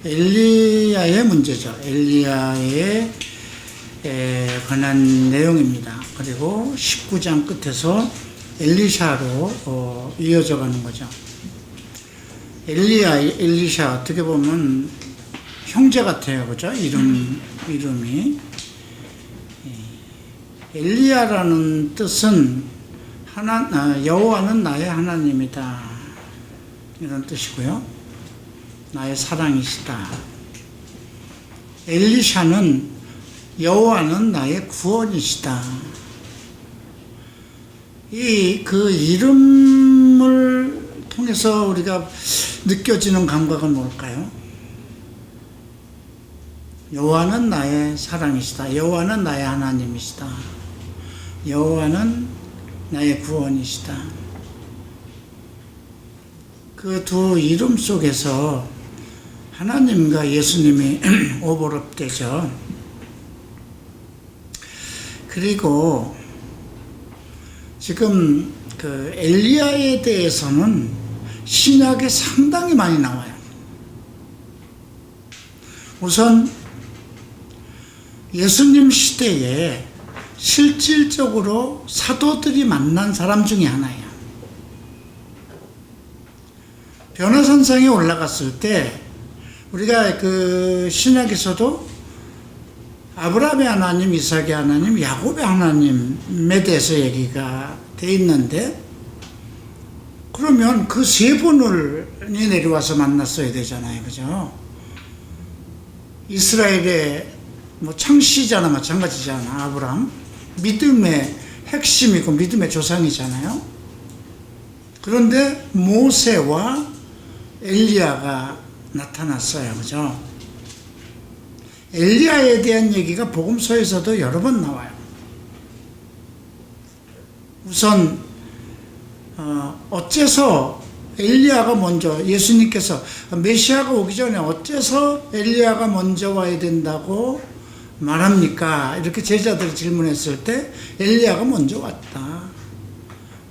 엘리야의 문제죠. 엘리야에 관한 내용입니다. 그리고 19장 끝에서 엘리샤로 이어져 가는 거죠. 엘리야, 엘리샤 어떻게 보면 형제 같아요. 그죠? 이름이. 엘리야라는 뜻은 여호와는 나의 하나님이다. 이런 뜻이고요. 나의 사랑이시다. 엘리샤는 여호와는 나의 구원이시다. 그 이름을 통해서 우리가 느껴지는 감각은 뭘까요? 여호와는 나의 사랑이시다. 여호와는 나의 하나님이시다. 여호와는 나의 구원이시다. 그 두 이름 속에서 하나님과 예수님이 오버랩되죠. 그리고 지금 그 엘리야에 대해서는 신약에 상당히 많이 나와요. 우선 예수님 시대에 실질적으로 사도들이 만난 사람 중에 하나예요. 변화산상에 올라갔을 때 우리가 그 신약에서도 아브라함의 하나님, 이삭의 하나님, 야곱의 하나님에 대해서 얘기가 돼 있는데, 그러면 그 세 분을 내려와서 만났어야 되잖아요. 그죠? 이스라엘의 창시자나 마찬가지잖아. 아브라함. 믿음의 핵심이고 믿음의 조상이잖아요. 그런데 모세와 엘리야가 나타났어요. 그죠? 엘리야에 대한 얘기가 복음서에서도 여러 번 나와요. 우선 어째서 엘리야가 먼저, 예수님께서 메시아가 오기 전에 어째서 엘리야가 먼저 와야 된다고 말합니까? 이렇게 제자들이 질문했을 때 엘리야가 먼저 왔다.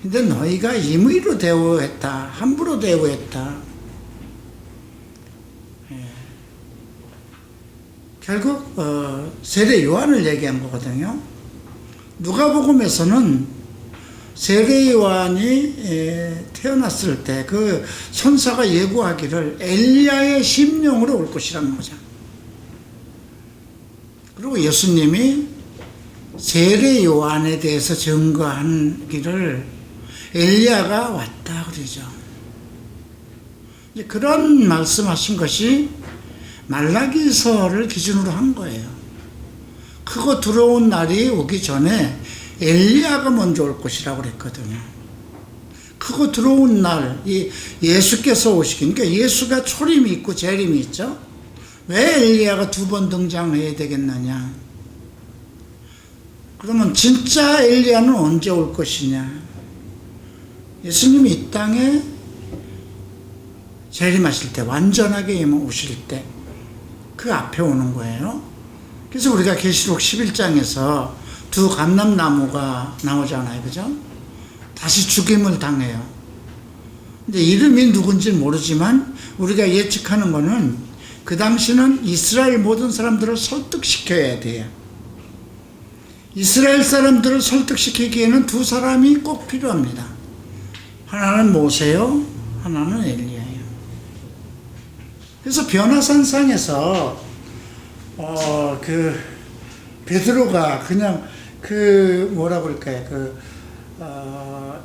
근데 너희가 임의로 대우했다. 함부로 대우했다. 결국 세례 요한을 얘기한 거거든요. 누가복음에서는 세례 요한이 태어났을 때 그 천사가 예고하기를 엘리야의 심령으로 올 것이라는 거죠. 그리고 예수님이 세례 요한에 대해서 증거하기를 엘리야가 왔다 그러죠. 그런 말씀하신 것이 말라기서를 기준으로 한 거예요. 그거 들어온 날이 오기 전에 엘리야가 먼저 올 것이라고 그랬거든요. 그거 들어온 날, 예수께서 오시기, 그러니까 예수가 초림이 있고 재림이 있죠. 왜 엘리야가 두 번 등장해야 되겠느냐? 그러면 진짜 엘리야는 언제 올 것이냐? 예수님이 이 땅에 재림하실 때, 완전하게 오실 때, 그 앞에 오는 거예요. 그래서 우리가 계시록 11장에서 두 감람나무가 나오잖아요. 그죠? 다시 죽임을 당해요. 근데 이름이 누군지는 모르지만 우리가 예측하는 거는 그 당시는 이스라엘 모든 사람들을 설득시켜야 돼요. 이스라엘 사람들을 설득시키기에는 두 사람이 꼭 필요합니다. 하나는 모세요, 하나는 엘리야예요. 그래서 변화산상에서 베드로가 그냥 뭐라 그럴까요?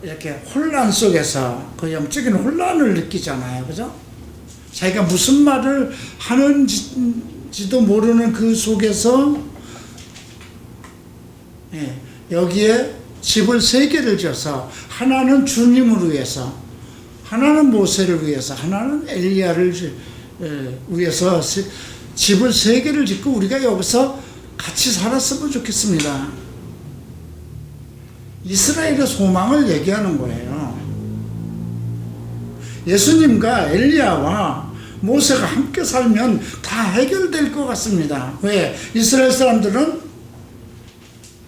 이렇게 혼란 속에서 그 영적인 혼란을 느끼잖아요. 그죠? 자기가 무슨 말을 하는지도 모르는 그 속에서 여기에 집을 세 개를 지어서 하나는 주님을 위해서, 하나는 모세를 위해서, 하나는 엘리야를 위해서 집을 세 개를 짓고 우리가 여기서 같이 살았으면 좋겠습니다. 이스라엘의 소망을 얘기하는 거예요. 예수님과 엘리야와 모세가 함께 살면 다 해결될 것 같습니다. 왜? 이스라엘 사람들은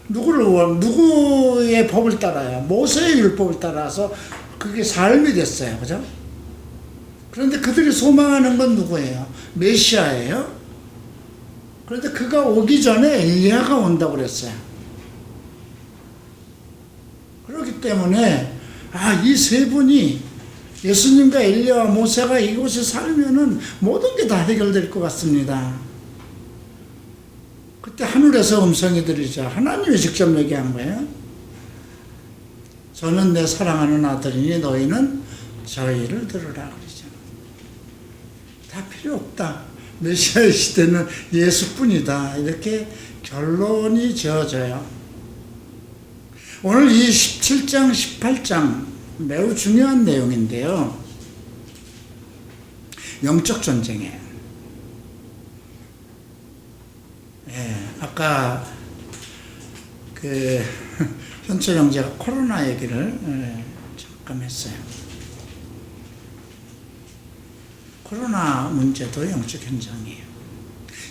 누구의 법을 따라요? 모세의 율법을 따라서 그게 삶이 됐어요. 그죠? 그런데 그들이 소망하는 건 누구예요? 메시아예요. 그런데 그가 오기 전에 엘리야가 온다고 그랬어요. 그렇기 때문에 이 세 분이 예수님과 엘리야와 모세가 이곳에 살면은 모든 게 다 해결될 것 같습니다. 그때 하늘에서 음성이 들리자 하나님이 직접 얘기한 거예요. 저는 내 사랑하는 아들이니 너희는 저희를 들으라 그러죠. 다 필요 없다. 메시아의 시대는 예수뿐이다. 이렇게 결론이 지어져요. 오늘 이 17장, 18장 매우 중요한 내용인데요. 영적 전쟁이에요. 아까 현철 형제가 코로나 얘기를 잠깐 했어요. 코로나 문제도 영적 현장이에요.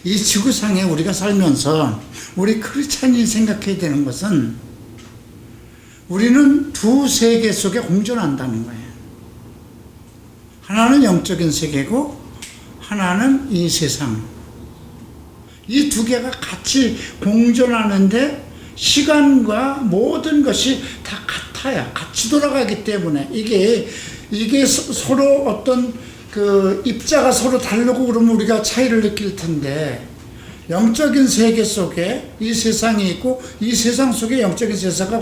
이 지구상에 우리가 살면서 우리 크리스찬이 생각해야 되는 것은 우리는 두 세계 속에 공존한다는 거예요. 하나는 영적인 세계고 하나는 이 세상. 이 두 개가 같이 공존하는데 시간과 모든 것이 다 같아야 같이 돌아가기 때문에 이게 서로 어떤 입자가 서로 다르고 그러면 우리가 차이를 느낄 텐데 영적인 세계 속에 이 세상이 있고 이 세상 속에 영적인 세상과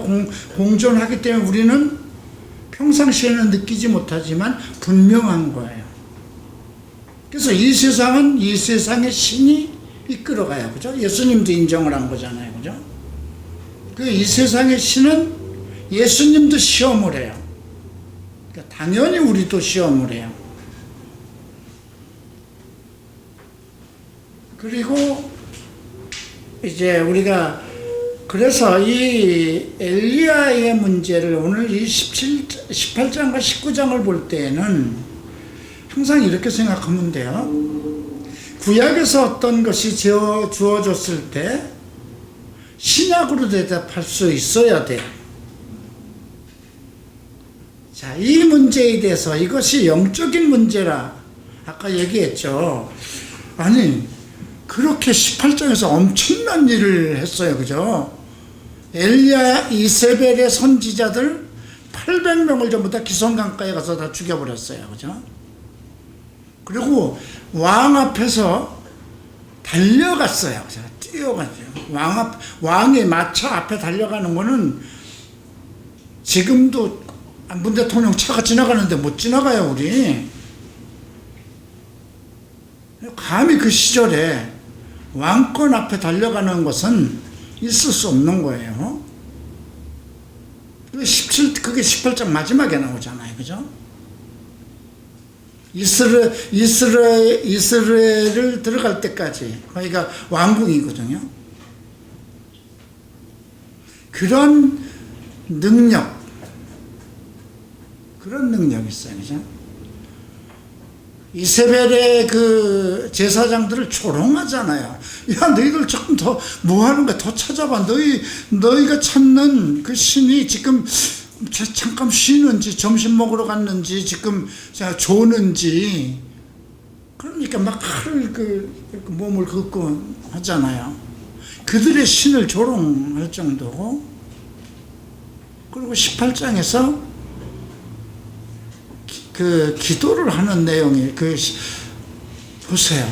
공존하기 때문에 우리는 평상시에는 느끼지 못하지만 분명한 거예요. 그래서 이 세상은 이 세상의 신이 이끌어가요. 그죠? 예수님도 인정을 한 거잖아요. 그죠? 이 세상의 신은 예수님도 시험을 해요. 그러니까 당연히 우리도 시험을 해요. 그리고 이제 우리가 그래서 이 엘리야의 문제를 오늘 이 18장과 19장을 볼 때에는 항상 이렇게 생각하면 돼요. 구약에서 어떤 것이 주어졌을 때 신약으로 대답할 수 있어야 돼요. 자, 이 문제에 대해서 이것이 영적인 문제라 아까 얘기했죠. 아니 그렇게 18장에서 엄청난 일을 했어요. 그죠? 엘리야 이세벨의 선지자들 800명을 전부 다 기슭강가에 가서 다 죽여버렸어요. 그죠? 그리고 왕 앞에서 달려갔어요. 뛰어가죠. 왕의 마차 앞에 달려가는 거는 지금도 문 대통령 차가 지나가는데 못 지나가요, 우리. 감히 그 시절에 왕권 앞에 달려가는 것은 있을 수 없는 거예요. 그게 18장 마지막에 나오잖아요. 그죠? 이스라엘을 들어갈 때까지 거기가 왕궁이거든요. 그런 능력이 있어요. 그죠? 이세벨의 그 제사장들을 조롱하잖아요. 야, 너희들 조금 더 뭐 하는 거야? 더 찾아봐. 너희가 찾는 그 신이 지금 잠깐 쉬는지, 점심 먹으러 갔는지, 지금 조는지. 그러니까 막 칼을 몸을 긋고 하잖아요. 그들의 신을 조롱할 정도고. 그리고 18장에서 기도를 하는 내용이 보세요.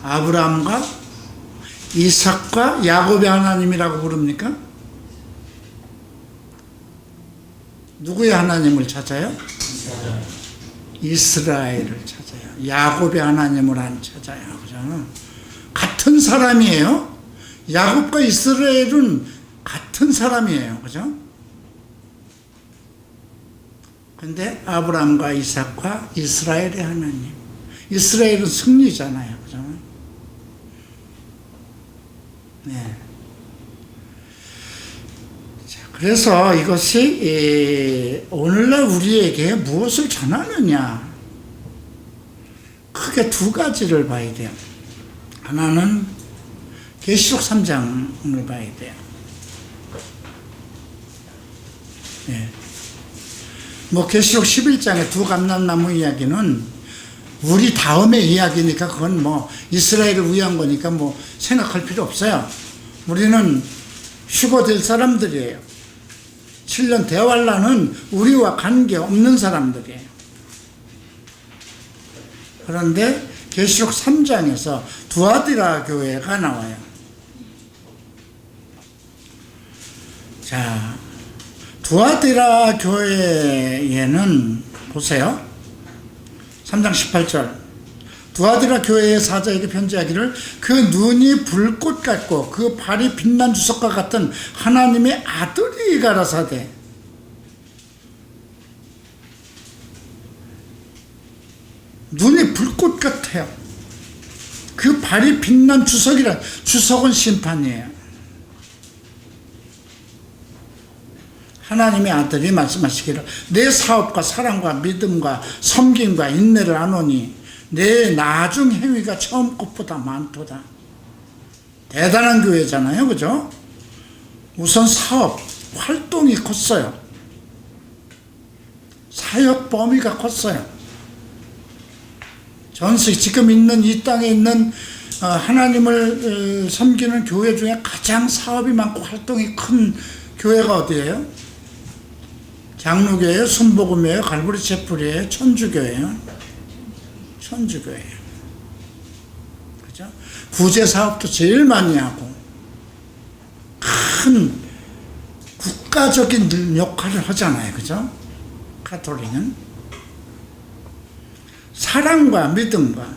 아브라함과 이삭과 야곱의 하나님이라고 부릅니까? 누구의 하나님을 찾아요? 이스라엘을 찾아요. 야곱의 하나님을 안 찾아요. 그죠? 같은 사람이에요. 야곱과 이스라엘은 같은 사람이에요. 그죠? 근데 아브라함과 이삭과 이스라엘의 하나님. 이스라엘은 승리잖아요. 그죠? 네. 자, 그래서 이것이 오늘날 우리에게 무엇을 전하느냐? 크게 두 가지를 봐야 돼요. 하나는 계시록 3장을 봐야 돼요. 네. 뭐 계시록 11장의 두 감람나무 이야기는 우리 다음의 이야기니까 그건 뭐 이스라엘을 위한 거니까 뭐 생각할 필요 없어요. 우리는 휴거될 사람들이에요. 7년 대환란은 우리와 관계없는 사람들이에요. 그런데 계시록 3장에서 두아디라 교회가 나와요. 자, 두아디라 교회에는 보세요. 3장 18절. 두아디라 교회의 사자에게 편지하기를 그 눈이 불꽃 같고 그 발이 빛난 주석과 같은 하나님의 아들이 가라사대. 눈이 불꽃 같아요. 그 발이 빛난 주석이라. 주석은 심판이에요. 하나님의 아들이 말씀하시기를 내 사업과 사랑과 믿음과 섬김과 인내를 아노니 내 나중 행위가 처음 것보다 많도다. 대단한 교회잖아요, 그죠? 우선 사업 활동이 컸어요. 사역 범위가 컸어요. 전세 지금 있는 이 땅에 있는 하나님을 섬기는 교회 중에 가장 사업이 많고 활동이 큰 교회가 어디예요? 장로교회예요? 순복음이에요? 갈보리 채플이에요? 천주교회예요? 천주교회예요. 그죠? 구제 사업도 제일 많이 하고 큰 국가적인 역할을 하잖아요. 그죠? 가톨릭은 사랑과 믿음과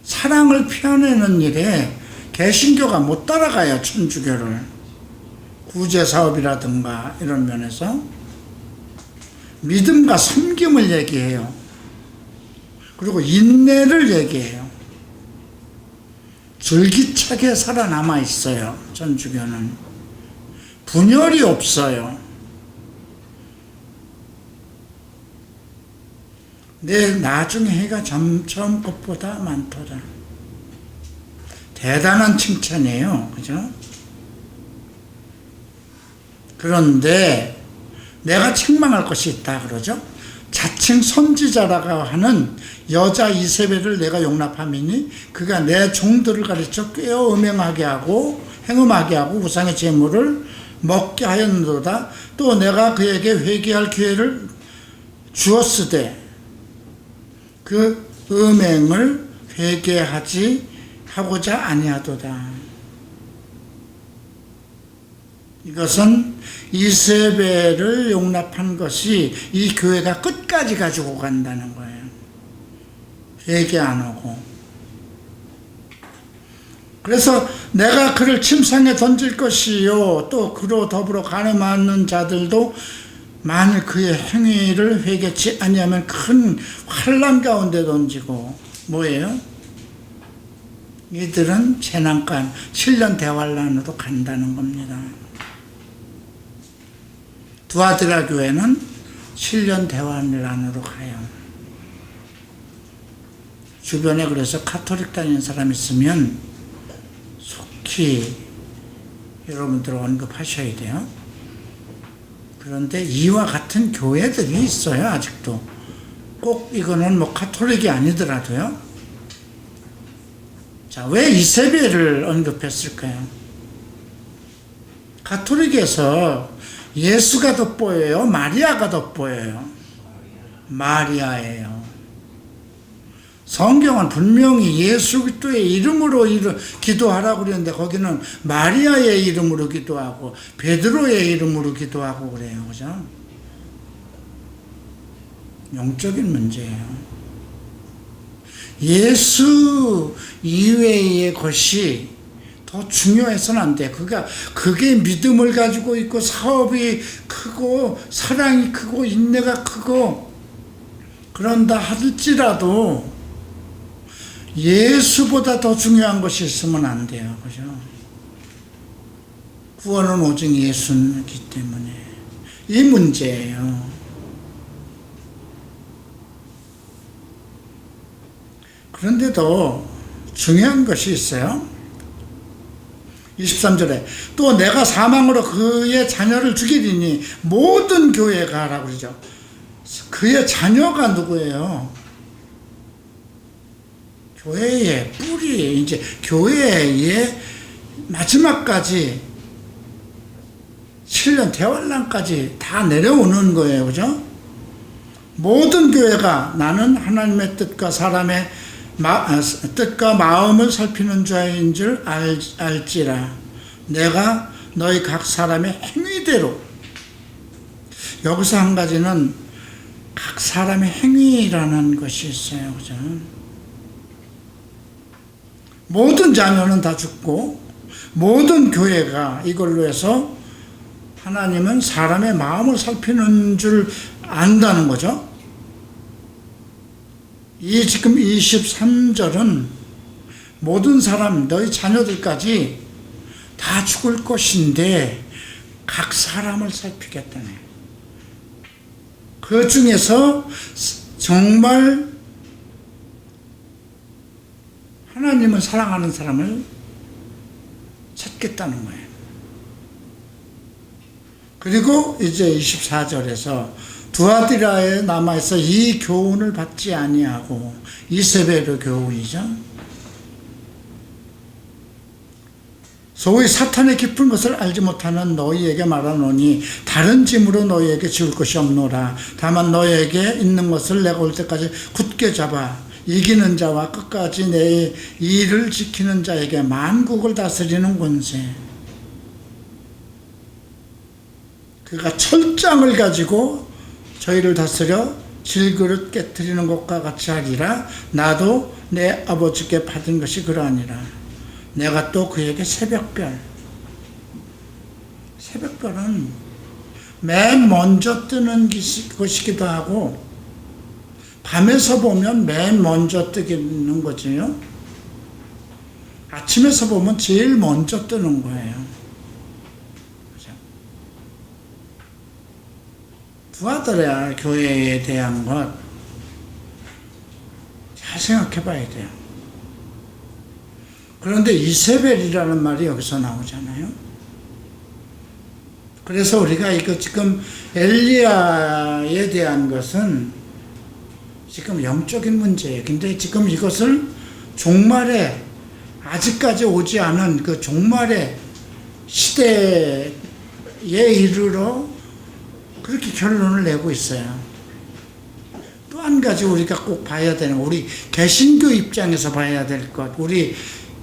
사랑을 표현하는 일에 개신교가 못 따라가요. 천주교를. 구제 사업이라든가 이런 면에서 믿음과 섬김을 얘기해요. 그리고 인내를 얘기해요. 줄기차게 살아남아 있어요. 천주교는 분열이 없어요. 내 나중에 해가 점점 것보다 많도다. 대단한 칭찬이에요. 그죠? 그런데 내가 책망할 것이 있다 그러죠. 자칭 선지자라고 하는 여자 이세벨을 내가 용납함이니 그가 내 종들을 가르쳐 꾀어 음행하게 하고 행음하게 하고 우상의 제물을 먹게 하였노다. 또 내가 그에게 회개할 기회를 주었으되 그 음행을 회개하지 하고자 아니하도다. 이것은 이세벨을 용납한 것이 이 교회가 끝까지 가지고 간다는 거예요. 회개 안 하고. 그래서 내가 그를 침상에 던질 것이요 또 그로 더불어 가늠하는 자들도 만일 그의 행위를 회개치 아니하면 큰 환난 가운데 던지고. 뭐예요? 이들은 재난간 7년 대환란으로 간다는 겁니다. 두아디라 교회는 7년 대환란으로 가요. 주변에 그래서 가톨릭 다니는 사람 있으면 속히 여러분들 언급하셔야 돼요. 그런데 이와 같은 교회들이 있어요. 아직도. 꼭 이거는 뭐 가톨릭이 아니더라도요. 자, 왜 이세벨을 언급했을까요? 가톨릭에서 예수가 돋보여요? 마리아가 돋보여요? 마리아예요. 성경은 분명히 예수 그리스도의 이름으로 기도하라고 그랬는데 거기는 마리아의 이름으로 기도하고 베드로의 이름으로 기도하고 그래요. 그죠? 영적인 문제예요. 예수 이외의 것이 더 중요해서는 안 돼. 그게 믿음을 가지고 있고 사업이 크고 사랑이 크고 인내가 크고 그런다 할지라도 예수보다 더 중요한 것이 있으면 안 돼요. 그죠? 구원은 오직 예수이기 때문에 이 문제예요. 그런데도 중요한 것이 있어요. 23절에 또 내가 사망으로 그의 자녀를 죽이리니 모든 교회가 라고 그러죠. 그의 자녀가 누구예요? 교회의 뿌리, 이제 교회의 마지막까지 7년 대환란까지 다 내려오는 거예요. 그죠? 모든 교회가 나는 하나님의 뜻과 사람의 뜻과 마음을 살피는 자인 줄 알지라. 내가 너희 각 사람의 행위대로. 여기서 한 가지는 각 사람의 행위라는 것이 있어요. 그죠? 모든 자녀는 다 죽고 모든 교회가 이걸로 해서 하나님은 사람의 마음을 살피는 줄 안다는 거죠. 이 지금 23절은 모든 사람, 너희 자녀들까지 다 죽을 것인데 각 사람을 살피겠다네. 그 중에서 정말 하나님을 사랑하는 사람을 찾겠다는 거예요. 그리고 이제 24절에서 두아디라에 남아있어 이 교훈을 받지 아니하고, 이세벨의 교훈이죠. 소위 사탄의 깊은 것을 알지 못하는 너희에게 말하노니 다른 짐으로 너희에게 지울 것이 없노라. 다만 너희에게 있는 것을 내가 올 때까지 굳게 잡아 이기는 자와 끝까지 내 일을 지키는 자에게 만국을 다스리는 권세. 그가 철장을 가지고 저희를 다스려 질그릇 깨뜨리는 것과 같이 하리라. 나도 내 아버지께 받은 것이 그러하니라. 내가 또 그에게 새벽별은 맨 먼저 뜨는 것이기도 하고 밤에서 보면 맨 먼저 뜨는 거지요. 아침에서 보면 제일 먼저 뜨는 거예요. 두아디라 교회에 대한 것 잘 생각해 봐야 돼요. 그런데 이세벨이라는 말이 여기서 나오잖아요. 그래서 우리가 이거 지금 엘리야에 대한 것은 지금 영적인 문제예요. 근데 지금 이것을 종말에 아직까지 오지 않은 그 종말의 시대에 이르러 그렇게 결론을 내고 있어요. 또 한 가지 우리가 꼭 봐야 되는 거, 우리 개신교 입장에서 봐야 될 것, 우리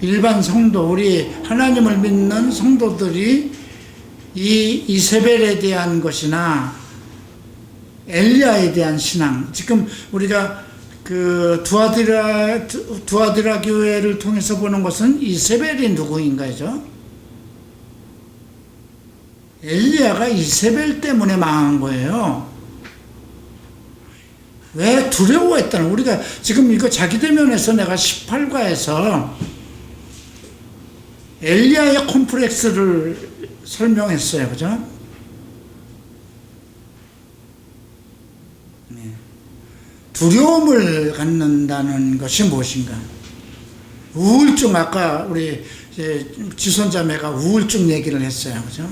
일반 성도, 우리 하나님을 믿는 성도들이 이 이세벨에 대한 것이나 엘리야에 대한 신앙, 지금 우리가 그 두아디라 교회를 통해서 보는 것은 이세벨이 누구인가죠? 엘리야가 이세벨 때문에 망한 거예요. 왜 두려워했다는, 우리가 지금 이거 자기대면에서 내가 18과에서 엘리야의 콤플렉스를 설명했어요. 그죠? 네. 두려움을 갖는다는 것이 무엇인가? 우울증, 아까 우리 지손자매가 우울증 얘기를 했어요. 그죠?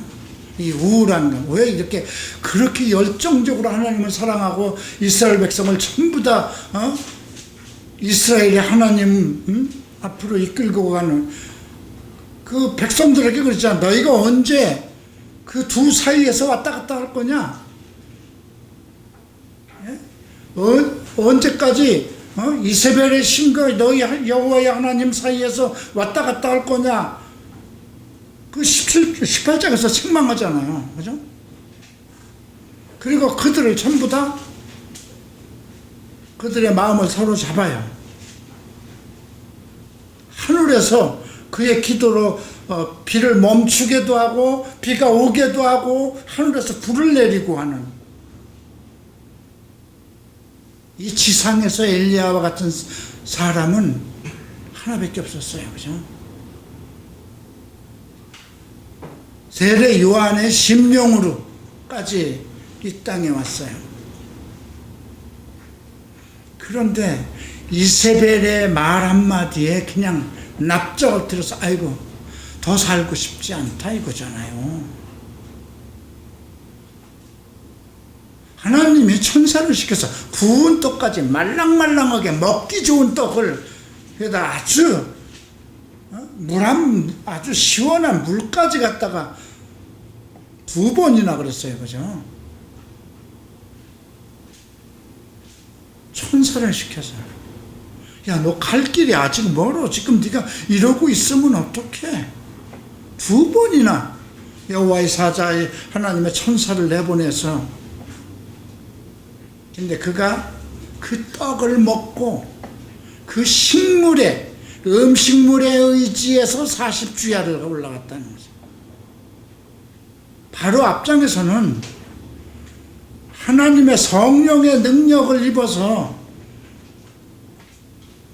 이 우울한 것, 왜 이렇게 그렇게 열정적으로 하나님을 사랑하고 이스라엘 백성을 전부 다 이스라엘의 하나님 앞으로 이끌고 가는 그 백성들에게 그랬잖아. 너희가 언제 그 두 사이에서 왔다 갔다 할 거냐? 예? 언제까지 이세벨의 신과 너희 여호와의 하나님 사이에서 왔다 갔다 할 거냐? 그 18장에서 책망하잖아요. 그죠? 그리고 그들을 전부 다 그들의 마음을 사로잡아요. 하늘에서 그의 기도로 비를 멈추게도 하고 비가 오게도 하고 하늘에서 불을 내리고 하는, 이 지상에서 엘리야와 같은 사람은 하나밖에 없었어요. 그죠? 세례 요한의 심령으로까지 이 땅에 왔어요. 그런데 이세벨의 말 한마디에 그냥 납작을 들어서 아이고 더 살고 싶지 않다 이거잖아요. 하나님이 천사를 시켜서 구운 떡까지 말랑말랑하게 먹기 좋은 떡을 여기다 아주 시원한 물까지 갖다가 2번이나 그랬어요. 그죠? 천사를 시켜서 야, 너 갈 길이 아직 멀어. 지금 네가 이러고 있으면 어떡해? 2번이나 여호와의 사자의 하나님의 천사를 내보내서, 근데 그가 그 떡을 먹고 그 음식물에 의지해서 40주야를 올라갔다는 거죠. 바로 앞장에서는 하나님의 성령의 능력을 입어서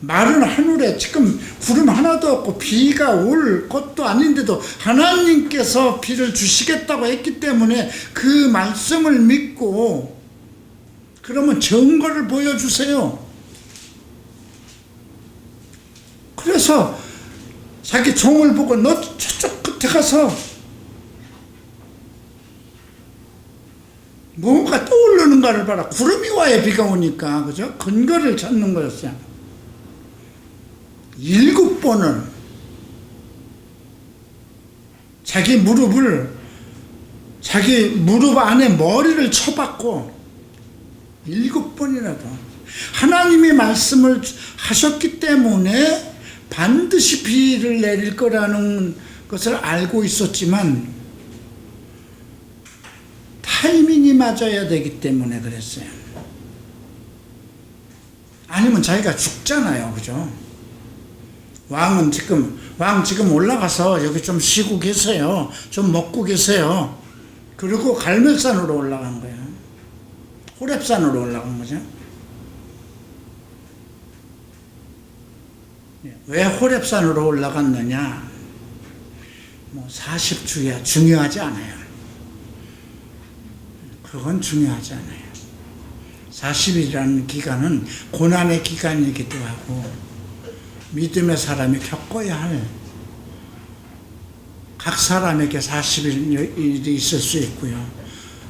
마른 하늘에 지금 구름 하나도 없고 비가 올 것도 아닌데도 하나님께서 비를 주시겠다고 했기 때문에 그 말씀을 믿고, 그러면 증거를 보여주세요. 그래서 자기 종을 보고 너 저쪽 끝에 가서 뭔가 떠오르는가를 봐라. 구름이 와야 비가 오니까, 그죠? 근거를 찾는 거였어요. 7번을 자기 무릎 안에 머리를 쳐박고 7번이라도 하나님이 말씀을 하셨기 때문에 반드시 비를 내릴 거라는 것을 알고 있었지만 타이밍이 맞아야 되기 때문에 그랬어요. 아니면 자기가 죽잖아요. 그죠? 왕 지금 올라가서 여기 좀 쉬고 계세요. 좀 먹고 계세요. 그리고 갈멜산으로 올라간 거예요. 호렙산으로 올라간 거죠. 왜 호렙산으로 올라갔느냐? 40주야 중요하지 않아요. 그건 중요하지 않아요. 40일이라는 기간은 고난의 기간이기도 하고 믿음의 사람이 겪어야 할, 각 사람에게 40일이 있을 수 있고요.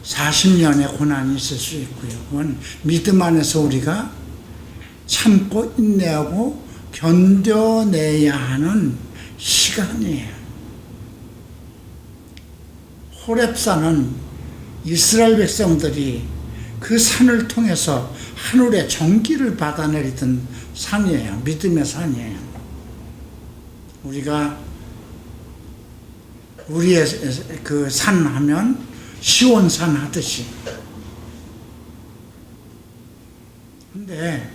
40년의 고난이 있을 수 있고요. 그건 믿음 안에서 우리가 참고 인내하고 견뎌내야 하는 시간이에요. 호렙산은 이스라엘 백성들이 그 산을 통해서 하늘의 전기를 받아내리던 산이에요. 믿음의 산이에요. 우리가 우리의 그 산 하면 시온산 하듯이. 근데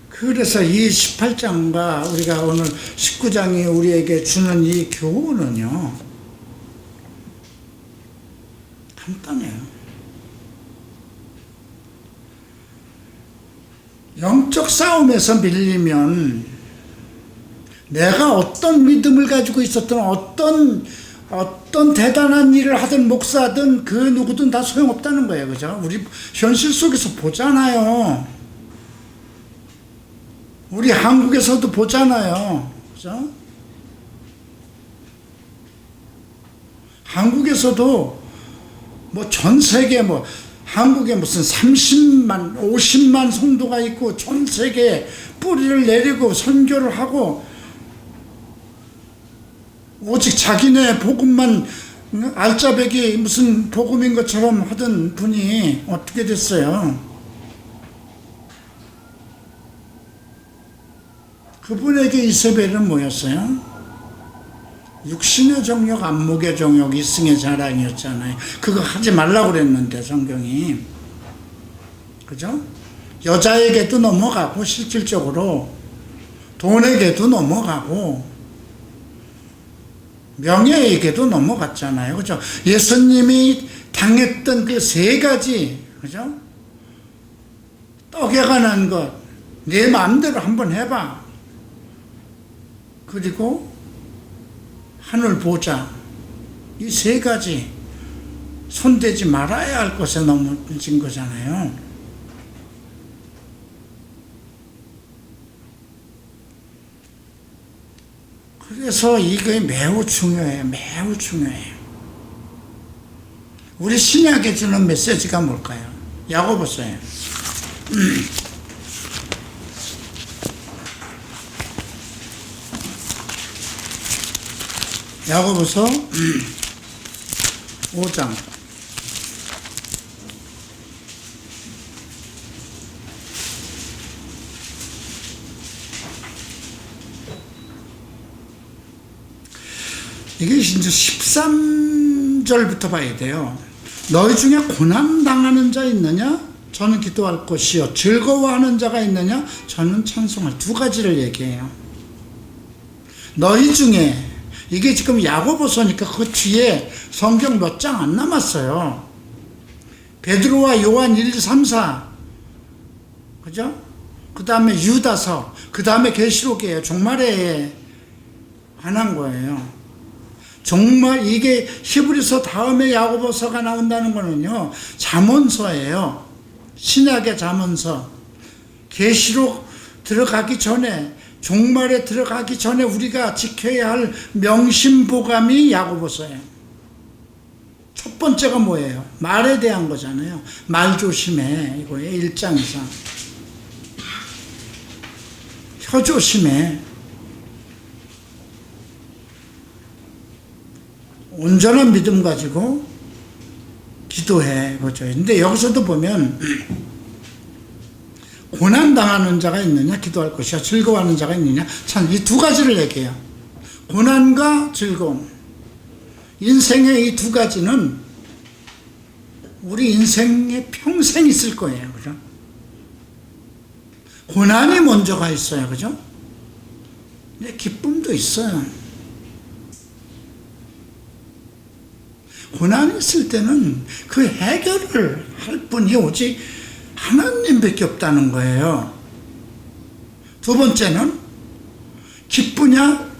그래서 이 18장과 우리가 오늘 19장이 우리에게 주는 이 교훈은요, 간단해요. 영적 싸움에서 밀리면 내가 어떤 믿음을 가지고 있었던 어떤 대단한 일을 하든 목사든 그 누구든 다 소용없다는 거예요. 그죠? 우리 현실 속에서 보잖아요. 우리 한국에서도 보잖아요. 그죠? 한국에서도 전 세계 한국에 무슨 30만, 50만 성도가 있고 전 세계에 뿌리를 내리고 선교를 하고 오직 자기네 복음만 알짜배기 무슨 복음인 것처럼 하던 분이 어떻게 됐어요? 그분에게 이세벨은 뭐였어요? 육신의 정욕, 안목의 정욕, 이승의 자랑이었잖아요. 그거 하지 말라고 그랬는데 성경이, 그죠? 여자에게도 넘어가고 실질적으로 돈에게도 넘어가고 명예에게도 넘어갔잖아요. 그죠? 예수님이 당했던 그 3가지, 그죠? 떡에 관한 것, 내 마음대로 한번 해봐. 그리고 하늘 보자. 이 3가지 손대지 말아야 할 것에 넘어진 거잖아요. 그래서 이게 매우 중요해요. 매우 중요해요. 우리 신약에 주는 메시지가 뭘까요? 야고보서예요. 야고보서 5장. 이게 이제 13절부터 봐야 돼요. 너희 중에 고난당하는 자 있느냐? 저는 기도할 것이요. 즐거워하는 자가 있느냐? 저는 찬송할. 두 가지를 얘기해요. 너희 중에, 이게 지금 야고보서니까 그 뒤에 성경 몇 장 안 남았어요. 베드로와 요한 1, 3, 4. 그죠? 그 다음에 유다서. 그 다음에 계시록이에요. 종말에 관한 거예요. 정말 이게 히브리서 다음에 야고보서가 나온다는 거는요, 잠언서예요. 신약의 잠언서. 계시록 들어가기 전에, 종말에 들어가기 전에 우리가 지켜야 할 명심보감이 야고보서예요. 첫 번째가 뭐예요? 말에 대한 거잖아요. 말 조심해, 이거예요. 1장에서 혀 조심해. 온전한 믿음 가지고 기도해. 그죠? 근데 여기서도 보면, 고난당하는 자가 있느냐? 기도할 것이야. 즐거워하는 자가 있느냐? 참, 이 두 가지를 얘기해요. 고난과 즐거움. 인생의 이 두 가지는 우리 인생에 평생 있을 거예요. 그죠? 고난이 먼저가 있어요. 그죠? 근데 기쁨도 있어요. 고난이 있을 때는 그 해결을 할 분이 오직 하나님밖에 없다는 거예요. 두 번째는 기쁘냐?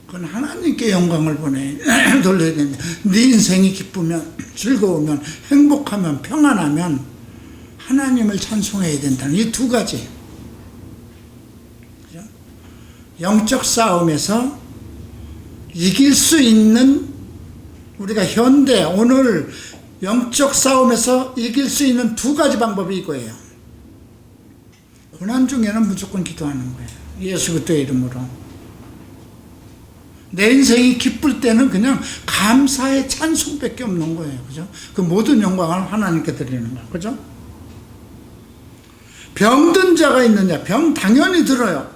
그건 하나님께 영광을 돌려야 된다. 네 인생이 기쁘면, 즐거우면, 행복하면, 평안하면 하나님을 찬송해야 된다는 이 두 가지. 그죠? 영적 싸움에서 이길 수 있는, 우리가 현대 오늘 영적 싸움에서 이길 수 있는 두 가지 방법이 이거예요. 고난 중에는 무조건 기도하는 거예요. 예수 그리스도의 이름으로. 내 인생이 기쁠 때는 그냥 감사의 찬송밖에 없는 거예요. 그죠? 그 모든 영광을 하나님께 드리는 거예요. 그죠? 병든 자가 있느냐? 병 당연히 들어요.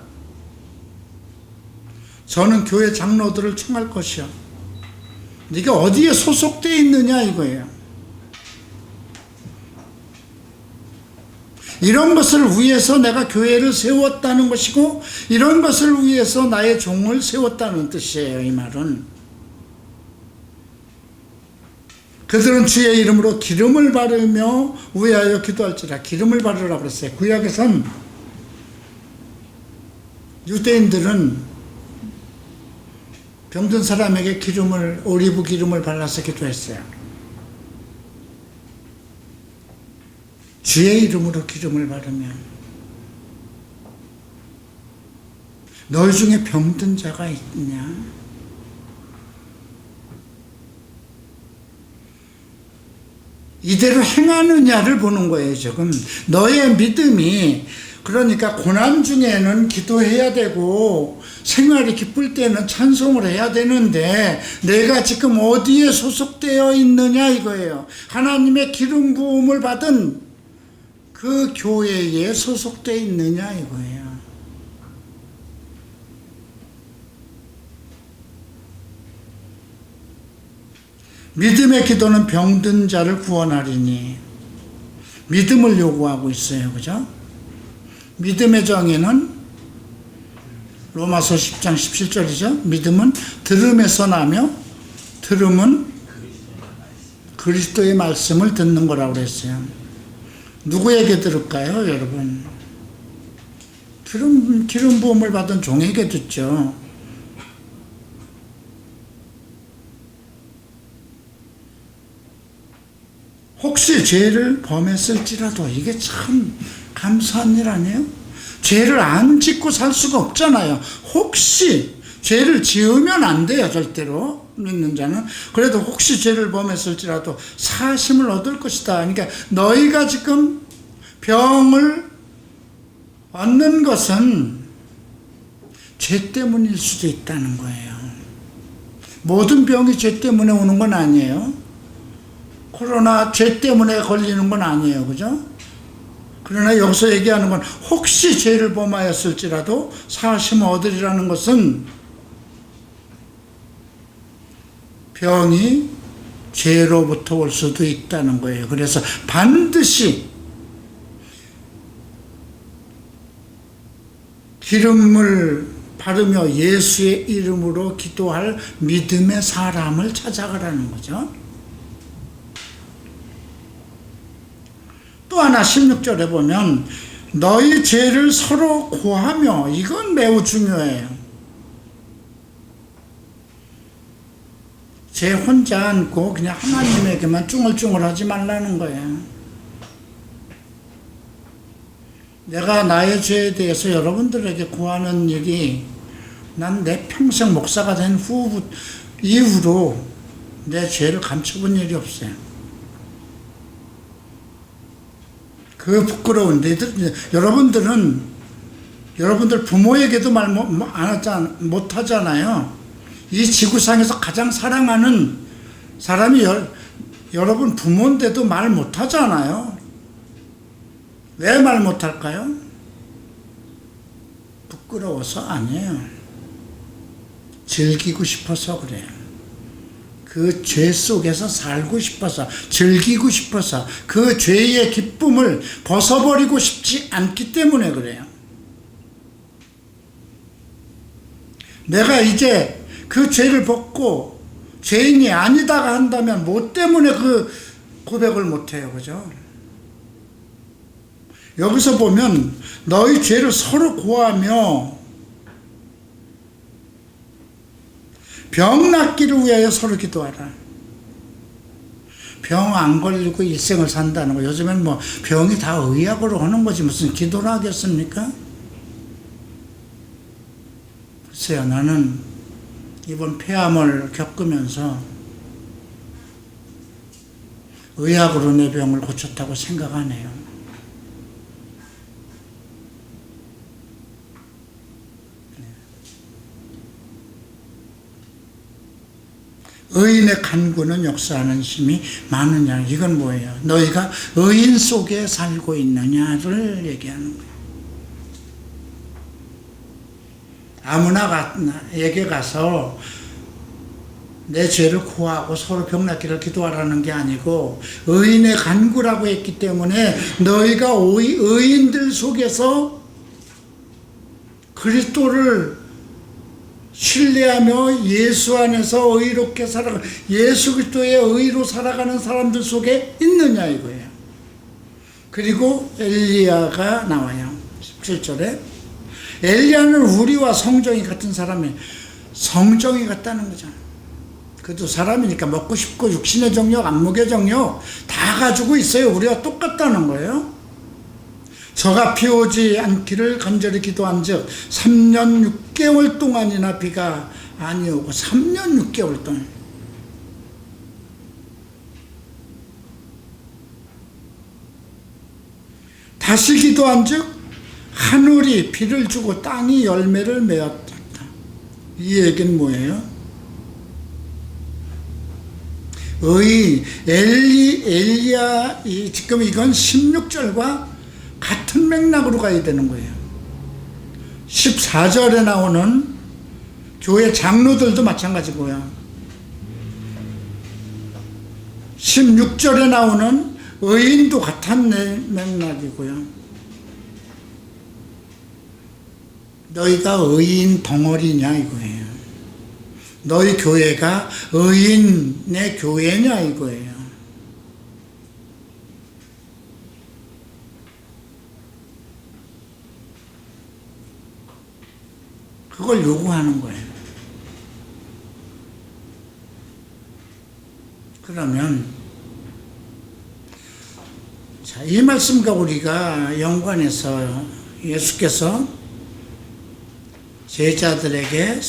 저는 교회 장로들을 청할 것이요. 네가 어디에 소속되어 있느냐 이거예요. 이런 것을 위해서 내가 교회를 세웠다는 것이고, 이런 것을 위해서 나의 종을 세웠다는 뜻이에요. 이 말은. 그들은 주의 이름으로 기름을 바르며 위하여 기도할지라. 기름을 바르라고 그랬어요. 구약에선 유대인들은 병든 사람에게 올리브 기름을 발라서 기도했어요. 주의 이름으로 기름을 바르면. 너희 중에 병든 자가 있냐? 이대로 행하느냐를 보는 거예요, 지금. 너의 믿음이, 그러니까 고난 중에는 기도해야 되고 생활이 기쁠 때는 찬송을 해야 되는데, 내가 지금 어디에 소속되어 있느냐 이거예요. 하나님의 기름 부음을 받은 그 교회에 소속되어 있느냐 이거예요. 믿음의 기도는 병든 자를 구원하리니. 믿음을 요구하고 있어요. 그죠? 믿음의 정의는 로마서 10장 17절이죠. 믿음은 들음에서 나며, 들음은 그리스도의 말씀을 듣는 거라고 그랬어요. 누구에게 들을까요, 여러분? 기름 부음을 받은 종에게 듣죠. 혹시 죄를 범했을지라도, 이게 참 감사한 일 아니에요? 죄를 안 짓고 살 수가 없잖아요. 혹시 죄를 지으면 안 돼요, 절대로. 믿는 자는. 그래도 혹시 죄를 범했을지라도 사심을 얻을 것이다. 그러니까 너희가 지금 병을 얻는 것은 죄 때문일 수도 있다는 거예요. 모든 병이 죄 때문에 오는 건 아니에요. 코로나 죄 때문에 걸리는 건 아니에요. 그죠? 그러나 여기서 얘기하는 건 혹시 죄를 범하였을지라도 사심을 얻으리라는 것은 병이 죄로부터 올 수도 있다는 거예요. 그래서 반드시 기름을 바르며 예수의 이름으로 기도할 믿음의 사람을 찾아가라는 거죠. 또 하나 16절에 보면 너희 죄를 서로 고하며, 이건 매우 중요해요. 죄 혼자 안고 그냥 하나님에게만 쭝얼쭝얼하지 말라는 거예요. 내가 나의 죄에 대해서 여러분들에게 구하는 일이, 난 내 평생 목사가 된 이후로 내 죄를 감춰본 일이 없어요. 그 부끄러운데, 여러분들 부모에게도 말 못 하잖아요. 이 지구상에서 가장 사랑하는 사람이 여러분 부모인데도 말 못 하잖아요. 왜 말 못 할까요? 부끄러워서 아니에요. 즐기고 싶어서 그래요. 그 죄 속에서 살고 싶어서, 즐기고 싶어서, 그 죄의 기쁨을 벗어버리고 싶지 않기 때문에 그래요. 내가 이제 그 죄를 벗고 죄인이 아니다가 한다면 뭐 때문에 그 고백을 못해요. 그죠? 여기서 보면 너희 죄를 서로 고하며 병 낫기를 위하여 서로 기도하라. 병 안 걸리고 일생을 산다는 거. 요즘엔 뭐 병이 다 의학으로 하는 거지 무슨 기도를 하겠습니까? 글쎄요, 나는 이번 폐암을 겪으면서 의학으로 내 병을 고쳤다고 생각하네요. 의인의 간구는 역사하는 힘이 많으냐. 이건 뭐예요? 너희가 의인 속에 살고 있느냐를 얘기하는 거예요. 아무나에게 가서 내 죄를 고하고 서로 병 낫기를 기도하라는 게 아니고, 의인의 간구라고 했기 때문에 너희가 의인들 속에서 그리스도를 신뢰하며 예수 안에서 의롭게 살아가, 예수 그리스도의 의로 살아가는 사람들 속에 있느냐 이거예요. 그리고 엘리야가 나와요. 17절에 엘리야는 우리와 성정이 같은 사람이에요. 성정이 같다는 거잖아요. 그도 사람이니까 먹고 싶고 육신의 정욕, 안목의 정욕 다 가지고 있어요. 우리와 똑같다는 거예요. 저가 비 오지 않기를 간절히 기도한즉 3년 6개월 동안이나 비가 아니오고, 3년 6개월 동안. 다시 기도한즉 하늘이 비를 주고 땅이 열매를 맺었다. 이 얘기는 뭐예요? 엘리야, 지금 이건 16절과 같은 맥락으로 가야 되는 거예요. 14절에 나오는 교회 장로들도 마찬가지고요. 16절에 나오는 의인도 같은 맥락이고요. 너희가 의인 덩어리냐 이거예요. 너희 교회가 의인의 교회냐 이거예요. 그걸 요구하는 거예요. 그러면 자, 이 말씀과 우리가 연관해서 예수께서 제자들에게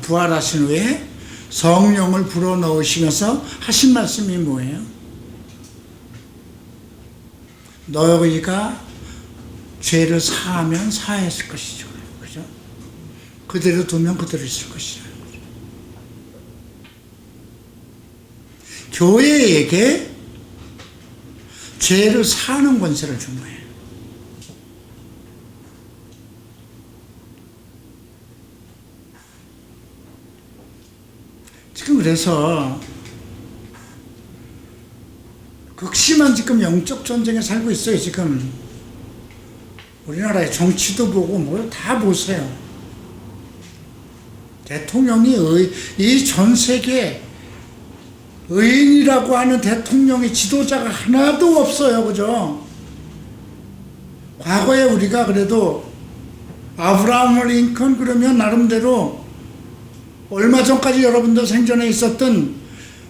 부활하신 후에 성령을 불어넣으시면서 하신 말씀이 뭐예요? 너희가 죄를 사하면 사했을 것이죠. 그죠? 그대로 두면 그대로 있을 것이죠. 교회에게 죄를 사하는 권세를 준 거예요. 지금 그래서 극심한 지금 영적 전쟁에 살고 있어요. 지금 우리나라의 정치도 보고 뭘 다 보세요. 대통령이 이 전 세계 의인이라고 하는 대통령의 지도자가 하나도 없어요. 그죠? 과거에 우리가 그래도 아브라함 링컨 그러면 나름대로 얼마 전까지 여러분도 생전에 있었던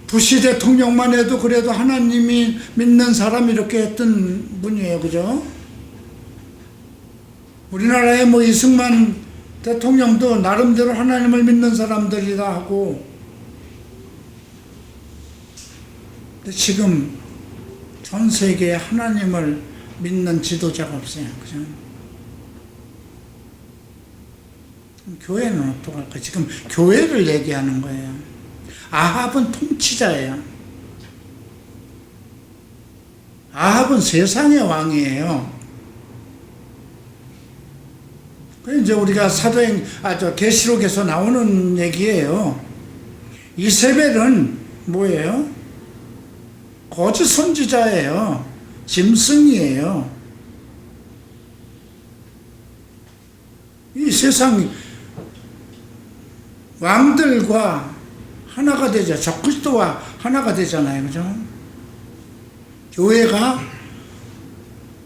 부시 대통령만 해도 그래도 하나님이 믿는 사람 이렇게 했던 분이에요. 그죠? 우리나라의 뭐 이승만 대통령도 나름대로 하나님을 믿는 사람들이다 하고, 근데 지금 전 세계에 하나님을 믿는 지도자가 없어요. 그죠? 교회는 어떡할까? 지금 교회를 얘기하는 거예요. 아합은 통치자예요. 아합은 세상의 왕이에요. 그 이제 우리가 계시록에서 나오는 얘기예요. 이세벨은 뭐예요? 거짓 선지자예요. 짐승이에요. 이 세상 왕들과 하나가 되죠. 적그리스도와 하나가 되잖아요. 그죠? 교회가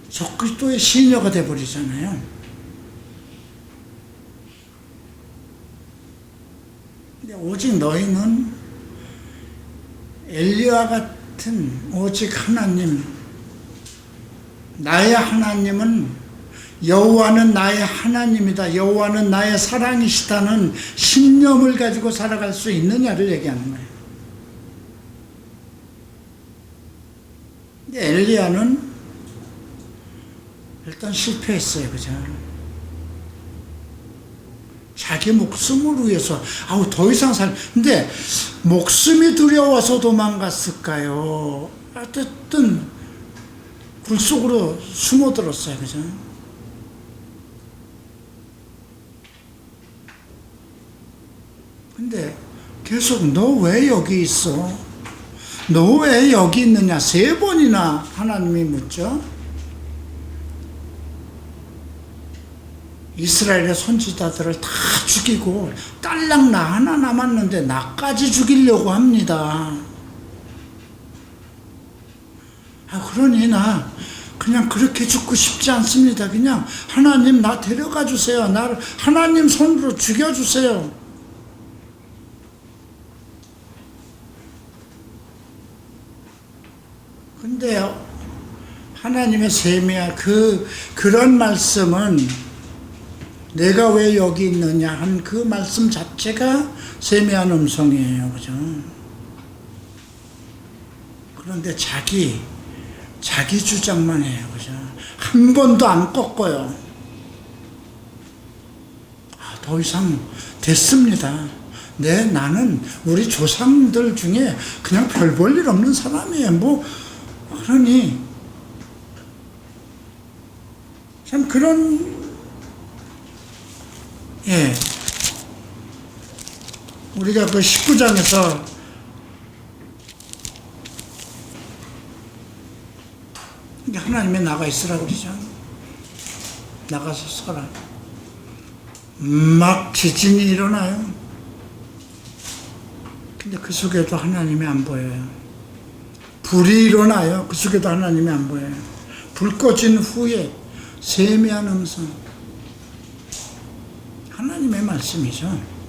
적그리스도의 시녀가 되어버리잖아요. 근데 오직 너희는 엘리야와 같은 오직 하나님, 나의 하나님은 여호와는 나의 하나님이다, 여호와는 나의 사랑이시다는 신념을 가지고 살아갈 수 있느냐를 얘기하는 거예요. 근데 엘리야는 일단 실패했어요. 그죠? 자기 목숨을 위해서 더 이상 근데 목숨이 두려워서 도망갔을까요? 어쨌든 굴 속으로 숨어들었어요. 그죠? 근데 계속 너 왜 여기 있어? 너 왜 여기 있느냐? 3번이나 하나님이 묻죠. 이스라엘의 선지자들을 다 죽이고 딸랑 나 하나 남았는데 나까지 죽이려고 합니다. 그러니 나 그냥 그렇게 죽고 싶지 않습니다. 그냥 하나님 나 데려가 주세요. 나를 하나님 손으로 죽여주세요. 근데 하나님의 세미야 그런 말씀은 내가 왜 여기 있느냐 한 그 말씀 자체가 세미한 음성이에요. 그죠? 그런데 자기 주장만 해요. 그죠? 한 번도 안 꺾어요. 더 이상 됐습니다. 나는 우리 조상들 중에 그냥 별 볼 일 없는 사람이에요. 그러니 참 그런 우리가 그 19장에서 하나님이 나가 있으라고 그러죠. 나가서 서라. 막 지진이 일어나요. 근데 그 속에도 하나님이 안 보여요. 불이 일어나요. 그 속에도 하나님이 안 보여요. 불 꺼진 후에 세미한 음성, 하나님의 말씀이죠.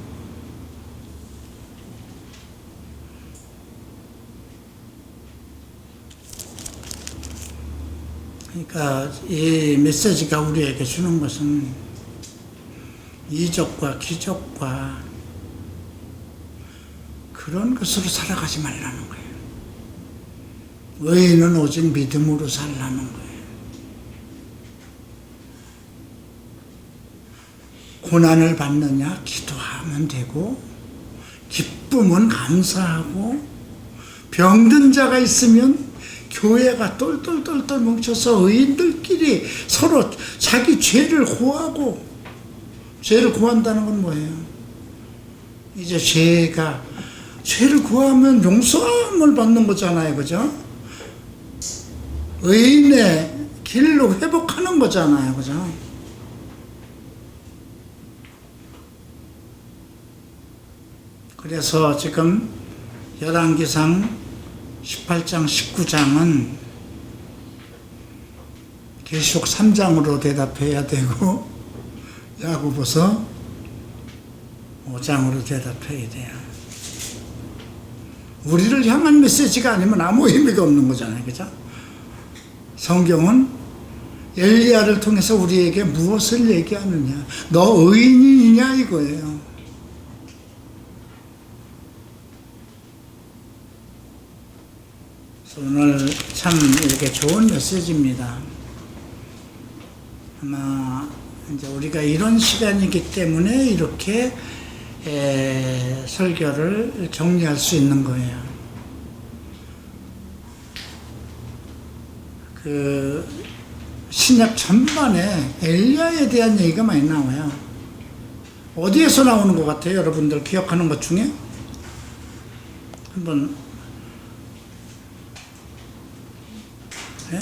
그러니까 이 메시지가 우리에게 주는 것은 이적과 기적과 그런 것으로 살아가지 말라는 거예요. 의인은 오직 믿음으로 살라는 거예요. 고난을 받느냐? 기도하면 되고, 기쁨은 감사하고, 병든 자가 있으면 교회가 똘똘똘똘 뭉쳐서 의인들끼리 서로 자기 죄를 고하고, 죄를 고한다는 건 뭐예요? 이제 죄를 고하면 용서함을 받는 거잖아요. 그죠? 의인의 길로 회복하는 거잖아요. 그죠? 그래서 지금 열왕기상 18장, 19장은 계시록 3장으로 대답해야 되고 야고보서 5장으로 대답해야 돼요. 우리를 향한 메시지가 아니면 아무 의미가 없는 거잖아요. 그죠? 성경은 엘리야를 통해서 우리에게 무엇을 얘기하느냐? 너 의인이냐 이거예요. 오늘 참 이렇게 좋은 메시지입니다. 아마 이제 우리가 이런 시간이기 때문에 이렇게 설교를 정리할 수 있는 거예요. 그 신약 전반에 엘리야에 대한 얘기가 많이 나와요. 어디에서 나오는 것 같아요? 여러분들 기억하는 것 중에? 한번 네?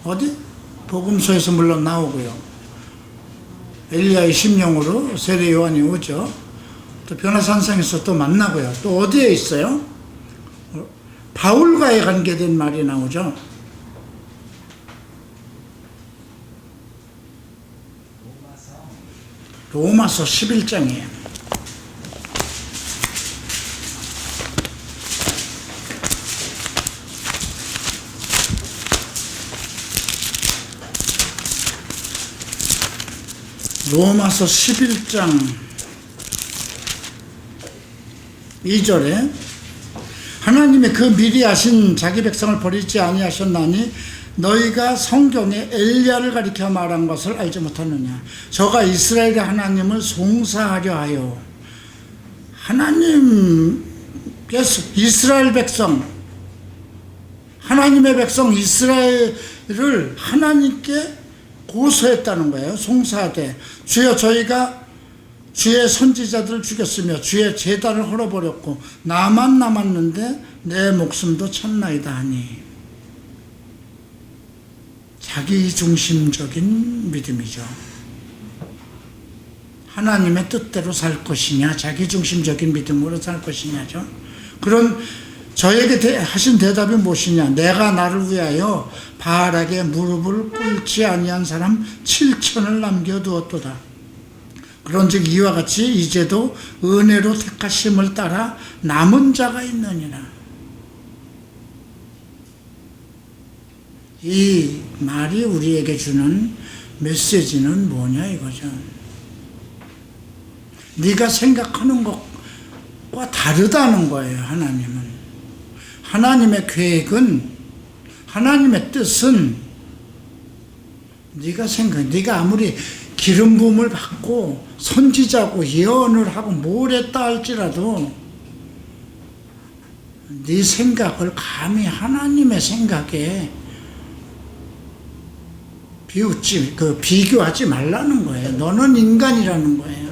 어디? 복음서에서 물론 나오고요. 엘리야의 심령으로 세례 요한이 오죠. 또 변화산상에서 또 만나고요. 또 어디에 있어요? 바울과의 관계된 말이 나오죠. 로마서 11장이에요. 로마서 11장 2절에 하나님의 그 미리 아신 자기 백성을 버리지 아니하셨나니 너희가 성경에 엘리야를 가리켜 말한 것을 알지 못하느냐. 저가 이스라엘의 하나님을 송사하려 하여 하나님께서 이스라엘 백성 하나님의 백성 이스라엘을 하나님께 고소했다는 거예요. 송사하되 주여 저희가 주의 선지자들을 죽였으며 주의 제단을 헐어버렸고 나만 남았는데 내 목숨도 참나이다 하니 자기중심적인 믿음이죠. 하나님의 뜻대로 살 것이냐 자기중심적인 믿음으로 살 것이냐죠. 그런 저에게 하신 대답이 무엇이냐. 내가 나를 위하여 바알에게 무릎을 꿇지 아니한 사람 7천을 남겨두었도다. 그런즉 이와 같이 이제도 은혜로 택하심을 따라 남은 자가 있느니라. 이 말이 우리에게 주는 메시지는 뭐냐 이거죠. 네가 생각하는 것과 다르다는 거예요. 하나님은. 하나님의 계획은, 하나님의 뜻은 네가 아무리 기름 부음을 받고 선지자고 예언을 하고 뭘 했다 할지라도 네 생각을 감히 하나님의 생각에 비교하지 말라는 거예요. 너는 인간이라는 거예요.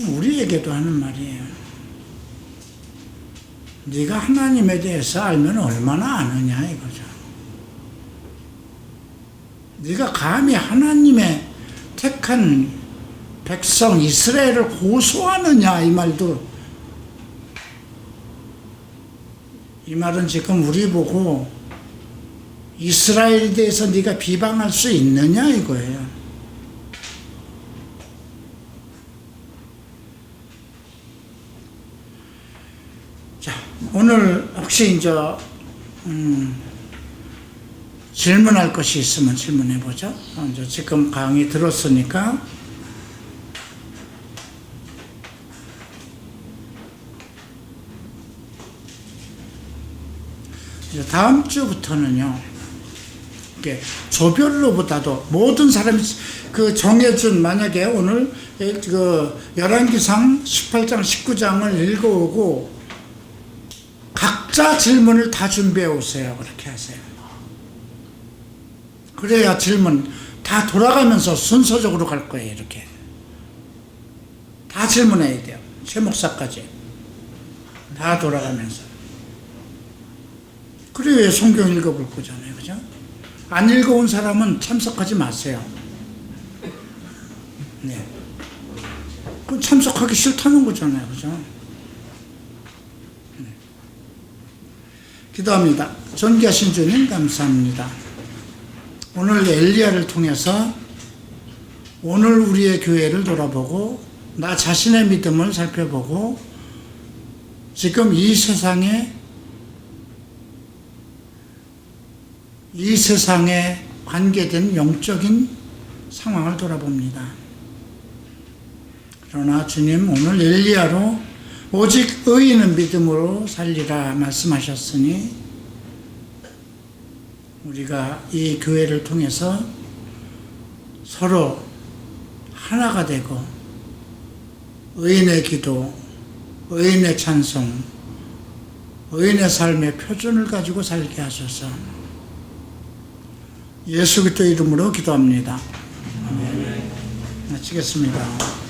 우리에게도 하는 말이에요. 네가 하나님에 대해서 알면 얼마나 아느냐 이거죠. 네가 감히 하나님의 택한 백성 이스라엘을 고소하느냐 이 말도, 이 말은 지금 우리 보고 이스라엘에 대해서 네가 비방할 수 있느냐 이거예요. 혹시 이제 질문할 것이 있으면 질문해 보죠. 이제 지금 강의 들었으니까 이제 다음 주부터는요. 이게 조별로보다도 모든 사람이 그 정해준, 만약에 오늘 그 열왕기상 18장 19장을 읽어오고 각자 질문을 다 준비해 오세요. 그렇게 하세요. 그래야 질문 다 돌아가면서 순서적으로 갈 거예요. 이렇게 다 질문해야 돼요. 최 목사까지 다 돌아가면서. 그래야 성경 읽어볼 거잖아요. 그죠? 안 읽어온 사람은 참석하지 마세요. 네. 그럼 참석하기 싫다는 거잖아요. 그죠? 네. 기도합니다. 존귀하신 주님 감사합니다. 오늘 엘리야를 통해서 오늘 우리의 교회를 돌아보고 나 자신의 믿음을 살펴보고 지금 이 세상에 관계된 영적인 상황을 돌아봅니다. 그러나 주님, 오늘 엘리야로 오직 의인은 믿음으로 살리라 말씀하셨으니 우리가 이 교회를 통해서 서로 하나가 되고 의인의 기도, 의인의 찬송, 의인의 삶의 표준을 가지고 살게 하소서. 예수 그리스도 이름으로 기도합니다. 아멘. 마치겠습니다.